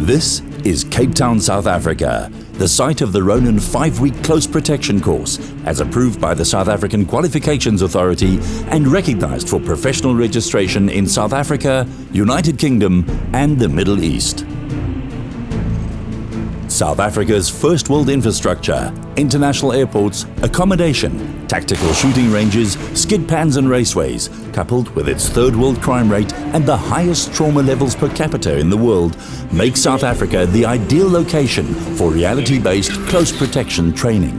This is Cape Town, South Africa, the site of the Ronin 5-week close protection course, as approved by the South African Qualifications Authority and recognized for professional registration in South Africa, United Kingdom and the Middle East. South Africa's first world infrastructure, international airports, accommodation, tactical shooting ranges, skid pans and raceways, coupled with its third world crime rate and the highest trauma levels per capita in the world, make South Africa the ideal location for reality-based close protection training.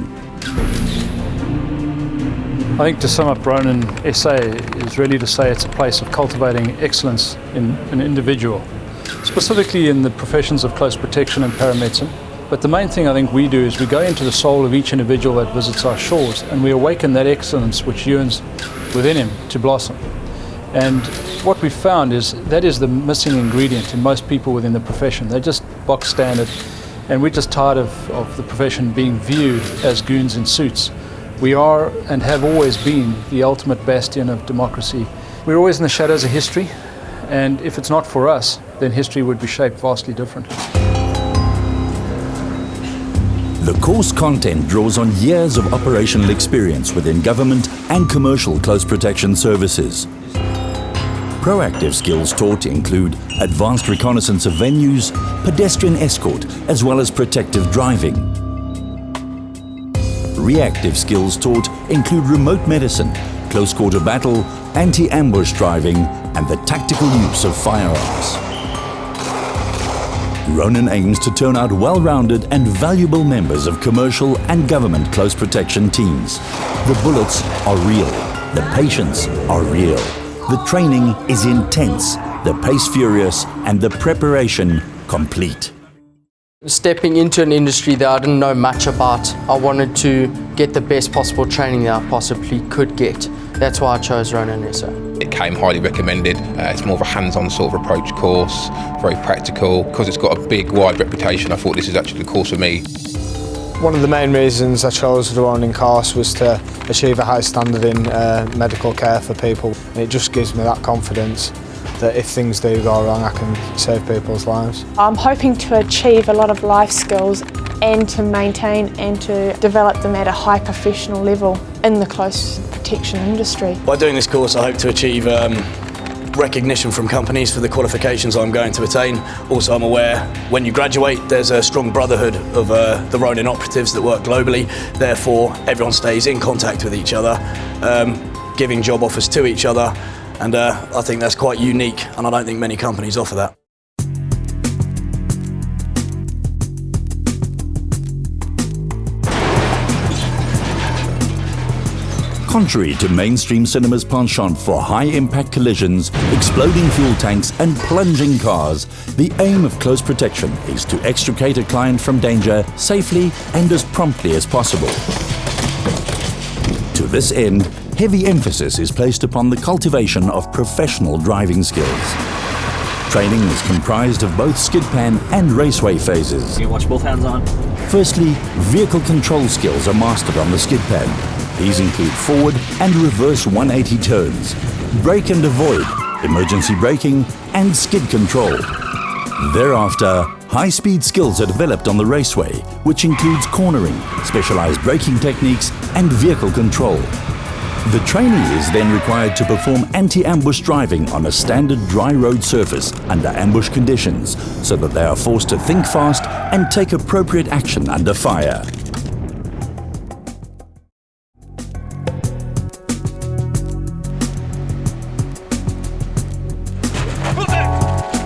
I think to sum up Ronin SA is really to say it's a place of cultivating excellence in an individual, specifically in the professions of close protection and paramedicine. But the main thing I think we do is we go into the soul of each individual that visits our shores and we awaken that excellence which yearns within him to blossom. And what we found is that is the missing ingredient in most people within the profession. They're just box standard, and we're just tired of the profession being viewed as goons in suits. We are and have always been the ultimate bastion of democracy. We're always in the shadows of history, and if it's not for us, then history would be shaped vastly different. The course content draws on years of operational experience within government and commercial close protection services. Proactive skills taught include advanced reconnaissance of venues, pedestrian escort, as well as protective driving. Reactive skills taught include remote medicine, close quarter battle, anti-ambush driving, and the tactical use of firearms. Ronin aims to turn out well-rounded and valuable members of commercial and government close protection teams. The bullets are real, the patients are real, the training is intense, the pace furious, and the preparation complete. Stepping into an industry that I didn't know much about, I wanted to get the best possible training that I possibly could get. That's why I chose Ronin SA. It came highly recommended. It's more of a hands-on sort of approach course, very practical. Because it's got a big, wide reputation, I thought this is actually the course for me. One of the main reasons I chose the Ronin course was to achieve a high standard in medical care for people. And it just gives me that confidence that if things do go wrong, I can save people's lives. I'm hoping to achieve a lot of life skills and to maintain and to develop them at a high professional level in the close protection industry. By doing this course, I hope to achieve recognition from companies for the qualifications I'm going to attain. Also, I'm aware when you graduate, there's a strong brotherhood of the Ronin operatives that work globally. Therefore, everyone stays in contact with each other, giving job offers to each other. And I think that's quite unique, and I don't think many companies offer that. Contrary to mainstream cinema's penchant for high-impact collisions, exploding fuel tanks and plunging cars, the aim of close protection is to extricate a client from danger safely and as promptly as possible. To this end, heavy emphasis is placed upon the cultivation of professional driving skills. Training is comprised of both skid pan and raceway phases. You watch both hands on. Firstly, vehicle control skills are mastered on the skid pan. These include forward and reverse 180 turns, brake and avoid, emergency braking, and skid control. Thereafter, high-speed skills are developed on the raceway, which includes cornering, specialized braking techniques, and vehicle control. The trainee is then required to perform anti-ambush driving on a standard dry road surface under ambush conditions, so that they are forced to think fast and take appropriate action under fire.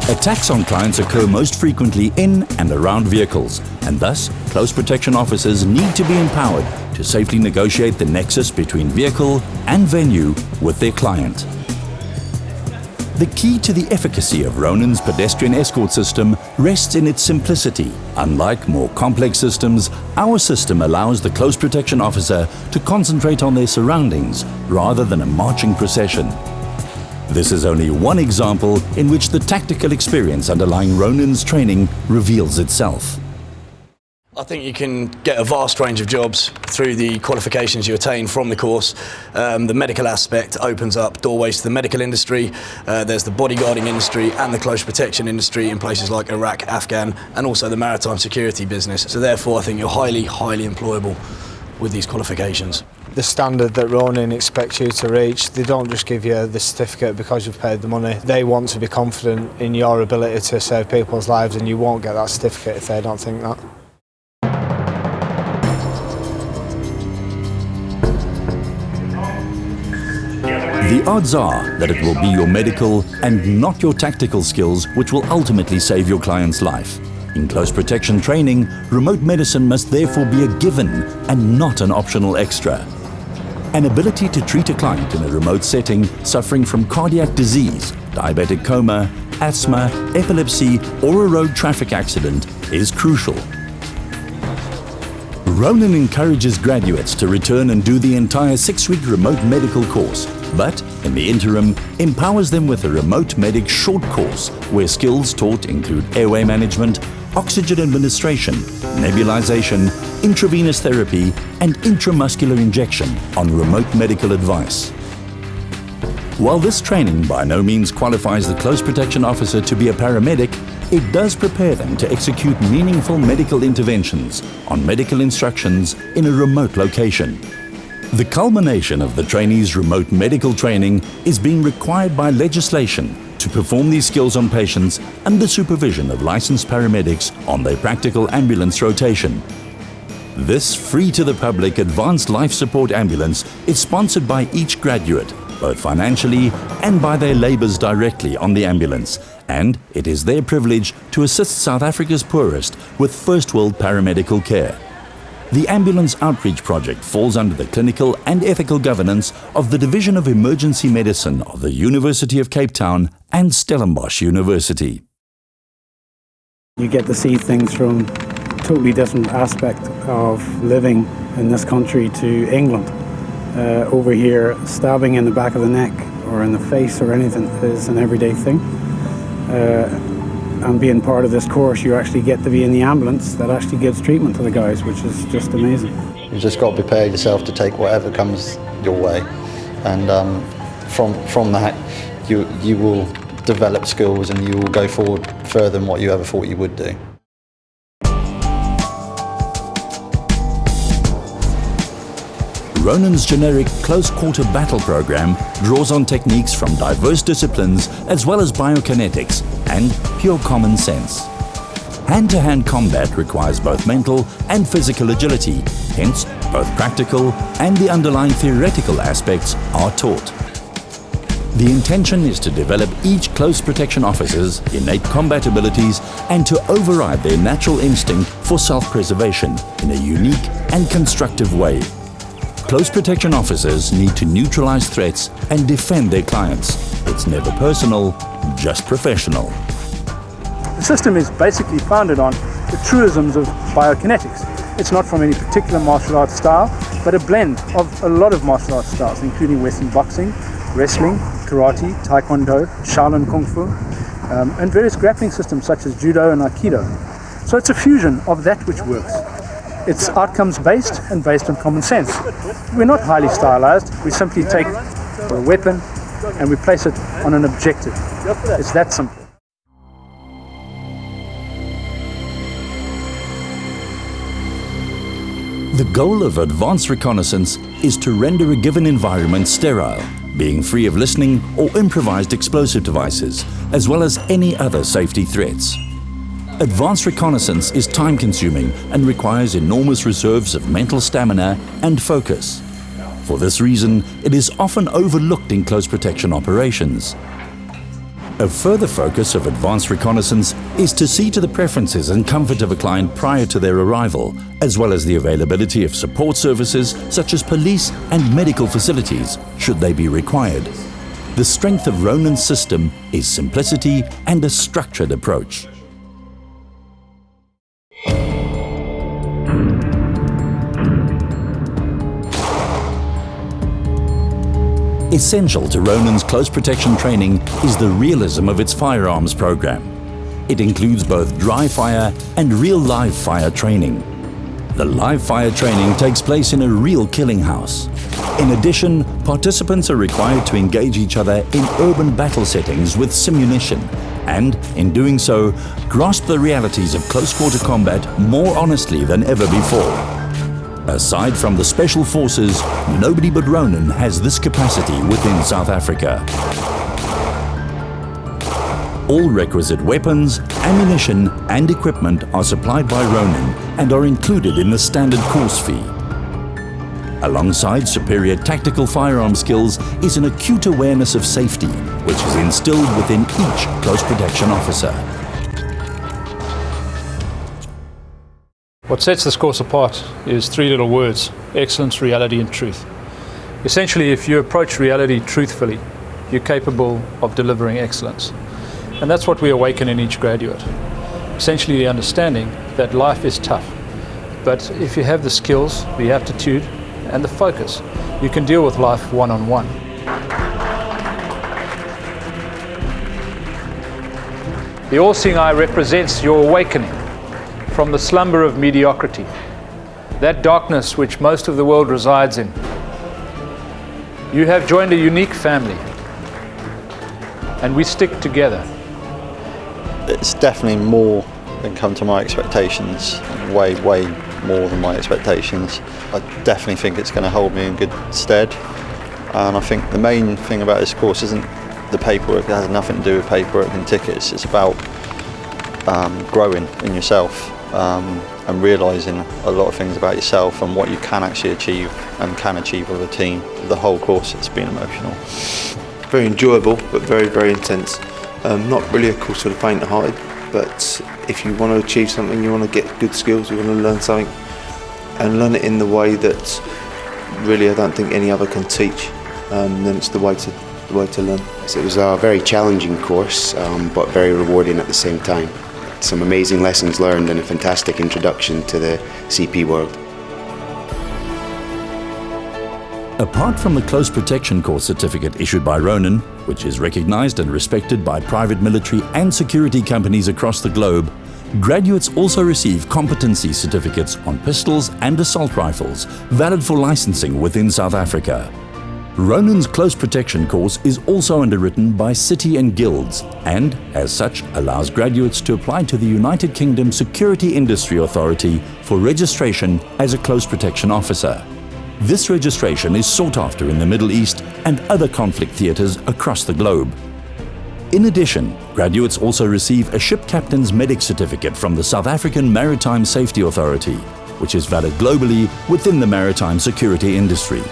Attacks on clients occur most frequently in and around vehicles, and thus close protection officers need to be empowered to safely negotiate the nexus between vehicle and venue with their client. The key to the efficacy of Ronin's pedestrian escort system rests in its simplicity. Unlike more complex systems, our system allows the close protection officer to concentrate on their surroundings rather than a marching procession. This is only one example in which the tactical experience underlying Ronin's training reveals itself. I think you can get a vast range of jobs through the qualifications you attain from the course. The medical aspect opens up doorways to the medical industry. There's the bodyguarding industry and the close protection industry in places like Iraq, Afghan, and also the maritime security business. So therefore I think you're highly, highly employable with these qualifications. The standard that Ronin expects you to reach, they don't just give you the certificate because you've paid the money. They want to be confident in your ability to save people's lives, and you won't get that certificate if they don't think that. The odds are that it will be your medical and not your tactical skills which will ultimately save your client's life. In close protection training, remote medicine must therefore be a given and not an optional extra. An ability to treat a client in a remote setting suffering from cardiac disease, diabetic coma, asthma, epilepsy, or a road traffic accident is crucial. Ronin encourages graduates to return and do the entire 6-week remote medical course, but in the interim empowers them with a remote medic short course where skills taught include airway management, oxygen administration, nebulization, intravenous therapy and intramuscular injection on remote medical advice. While this training by no means qualifies the close protection officer to be a paramedic, it does prepare them to execute meaningful medical interventions on medical instructions in a remote location. The culmination of the trainees' remote medical training is being required by legislation to perform these skills on patients under supervision of licensed paramedics on their practical ambulance rotation. This free-to-the-public advanced life support ambulance is sponsored by each graduate, both financially and by their labours directly on the ambulance, and it is their privilege to assist South Africa's poorest with first-world paramedical care. The Ambulance Outreach Project falls under the clinical and ethical governance of the Division of Emergency Medicine of the University of Cape Town and Stellenbosch University. You get to see things from a totally different aspect of living in this country to England. Over here, stabbing in the back of the neck or in the face or anything is an everyday thing. And being part of this course, you actually get to be in the ambulance that actually gives treatment to the guys, which is just amazing. You just got to prepare yourself to take whatever comes your way, and from that you will develop skills and you will go forward further than what you ever thought you would do. Ronin's generic close-quarter battle program draws on techniques from diverse disciplines as well as biokinetics and pure common sense. Hand-to-hand combat requires both mental and physical agility, hence both practical and the underlying theoretical aspects are taught. The intention is to develop each close protection officer's innate combat abilities and to override their natural instinct for self-preservation in a unique and constructive way. Close protection officers need to neutralize threats and defend their clients. It's never personal, just professional. The system is basically founded on the truisms of biokinetics. It's not from any particular martial arts style, but a blend of a lot of martial arts styles, including Western boxing, wrestling, karate, taekwondo, Shaolin kung fu, and various grappling systems such as judo and aikido. So it's a fusion of that which works. It's outcomes based and based on common sense. We're not highly stylized. We simply take a weapon and we place it on an objective. It's that simple. The goal of advanced reconnaissance is to render a given environment sterile, being free of listening or improvised explosive devices, as well as any other safety threats. Advanced reconnaissance is time-consuming and requires enormous reserves of mental stamina and focus. For this reason, it is often overlooked in close protection operations. A further focus of advanced reconnaissance is to see to the preferences and comfort of a client prior to their arrival, as well as the availability of support services such as police and medical facilities, should they be required. The strength of Ronin's system is simplicity and a structured approach. Essential to Ronin's close protection training is the realism of its firearms program. It includes both dry fire and real live fire training. The live fire training takes place in a real killing house. In addition, participants are required to engage each other in urban battle settings with simunition and, in doing so, grasp the realities of close-quarter combat more honestly than ever before. Aside from the Special Forces, nobody but Ronin has this capacity within South Africa. All requisite weapons, ammunition and equipment are supplied by Ronin and are included in the standard course fee. Alongside superior tactical firearm skills is an acute awareness of safety, which is instilled within each close protection officer. What sets this course apart is three little words: excellence, reality and truth. Essentially, if you approach reality truthfully, you're capable of delivering excellence. And that's what we awaken in each graduate. Essentially the understanding that life is tough, but if you have the skills, the aptitude and the focus, you can deal with life one-on-one. The all-seeing eye represents your awakening from the slumber of mediocrity, that darkness which most of the world resides in. You have joined a unique family, and we stick together. It's definitely more than come to my expectations, way more than my expectations. I definitely think it's going to hold me in good stead, and I think the main thing about this course isn't the paperwork. It has nothing to do with paperwork and tickets. It's about growing in yourself and realising a lot of things about yourself and what you can actually achieve and can achieve with a team. The whole course, it's been emotional. Very enjoyable, but very intense. Not really a course for the faint-hearted, but if you want to achieve something, you want to get good skills, you want to learn something, and learn it in the way that really I don't think any other can teach, then it's the way to learn. So it was a very challenging course, but very rewarding at the same time. Some amazing lessons learned and a fantastic introduction to the CP world. Apart from the Close Protection Course certificate issued by Ronin, which is recognized and respected by private military and security companies across the globe, graduates also receive competency certificates on pistols and assault rifles, valid for licensing within South Africa. Ronin's Close Protection course is also underwritten by City and Guilds and, as such, allows graduates to apply to the United Kingdom Security Industry Authority for registration as a Close Protection officer. This registration is sought after in the Middle East and other conflict theatres across the globe. In addition, graduates also receive a Ship Captain's Medic Certificate from the South African Maritime Safety Authority, which is valid globally within the maritime security industry.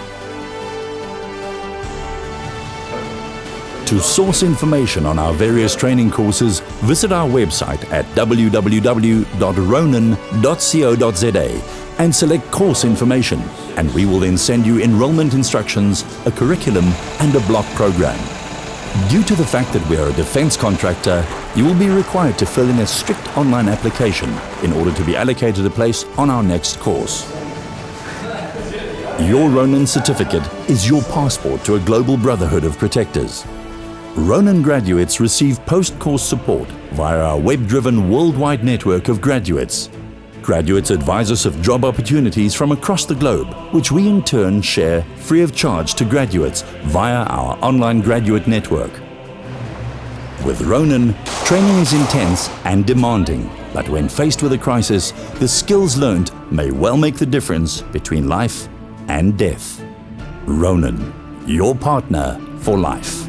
To source information on our various training courses, visit our website at www.ronin.co.za and select course information, and we will then send you enrollment instructions, a curriculum and a block program. Due to the fact that we are a defense contractor, you will be required to fill in a strict online application in order to be allocated a place on our next course. Your Ronin certificate is your passport to a global brotherhood of protectors. Ronin graduates receive post-course support via our web-driven worldwide network of graduates. Graduates advise us of job opportunities from across the globe, which we in turn share free of charge to graduates via our online graduate network. With Ronin, training is intense and demanding, but when faced with a crisis, the skills learned may well make the difference between life and death. Ronin, your partner for life.